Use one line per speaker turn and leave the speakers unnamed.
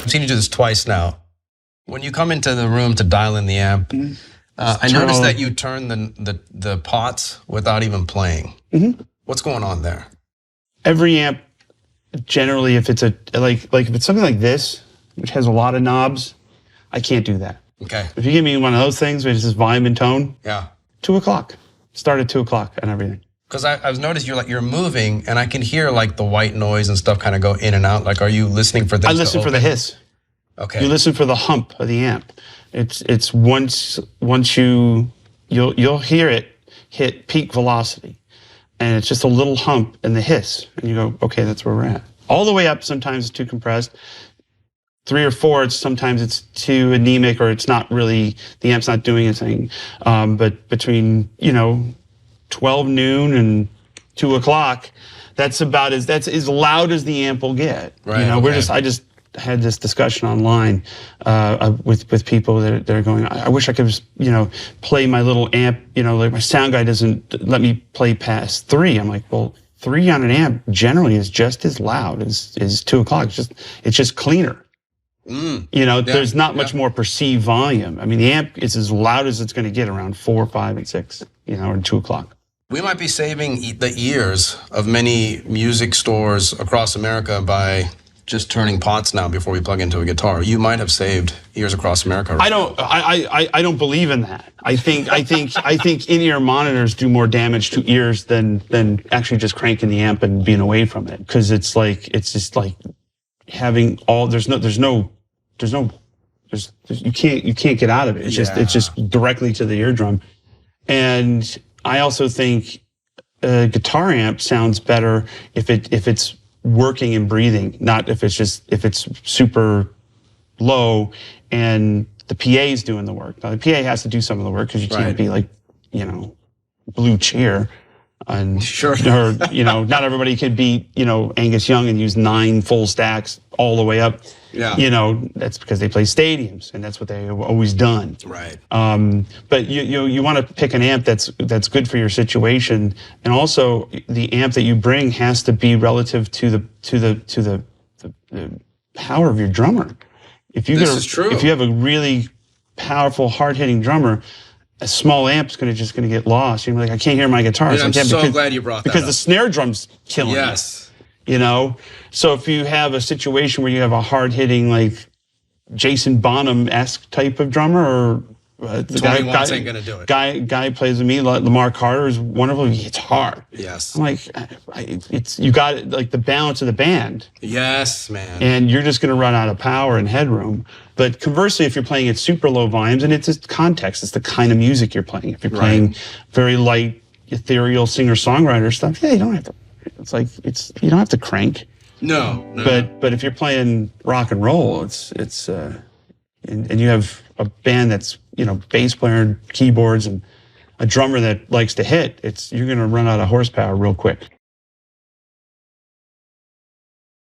I've seen you do this twice now. When you come into the room to dial in the amp, I noticed that you turn the pots without even playing. What's going on there?
Every amp, generally, if it's like if it's something like this, which has a lot of knobs, I can't do that.
Okay.
If you give me one of those things, which is volume and tone, 2 o'clock. Start at 2 o'clock and everything.
Because I've noticed you're moving, and I can hear like the white noise and stuff kind of go in and out. Like, are you listening for this?
I listen for the hiss.
Okay.
You listen for the hump of the amp. It's once you'll hear it hit peak velocity, and it's just a little hump and the hiss, and you go, okay, that's where we're at. All the way up, sometimes it's too compressed. 3 or 4, sometimes it's too anemic, or it's not really, the amp's not doing anything. But between 12 noon and 2 o'clock, that's as loud as the amp will get.
Right.
I just had this discussion online with people that are going, I wish I could just, play my little amp, like my sound guy doesn't let me play past 3. I'm like, well, 3 on an amp generally is just as loud as 2 o'clock. It's just cleaner. There's not much more perceived volume. I mean, the amp is as loud as it's going to get around 4, 5, and 6, or 2 o'clock.
We might be saving the ears of many music stores across America by just turning pots now before we plug into a guitar. You might have saved ears across America. Right?
I don't believe in that. I think in-ear monitors do more damage to ears than actually just cranking the amp and being away from it. Because it's just like having all you can't get out of it. It's just directly to the eardrum. And I also think a guitar amp sounds better if it's working and breathing, not if it's super low and the PA is doing the work. Now the PA has to do some of the work because you can't be like, Blue Cheer. And
sure.
Or, not everybody could be, Angus Young and use 9 full stacks all the way up.
Yeah.
That's because they play stadiums and that's what they've always done.
Right.
But you want to pick an amp that's good for your situation, and also the amp that you bring has to be relative to the power of your drummer. This is true. If you have a really powerful, hard-hitting drummer, a small amp's just gonna get lost. You're like, I can't hear my guitar.
I'm so glad you brought that up.
Because the snare drum's killing it. So if you have a situation where you have a hard-hitting, like Jason Bonham-esque type of drummer, or the guy
ain't gonna do it.
Guy plays with me, Lamar Carter is wonderful. He hits hard.
Yes.
I'm like, you got it, like the balance of the band.
Yes, man.
And you're just gonna run out of power and headroom. But conversely, if you're playing at super low volumes, and it's just context, it's the kind of music you're playing. If you're playing very light, ethereal singer-songwriter stuff, you don't have to. You don't have to crank.
No.
But if you're playing rock and roll, and you have a band that's bass player and keyboards and a drummer that likes to hit, you're gonna run out of horsepower real quick.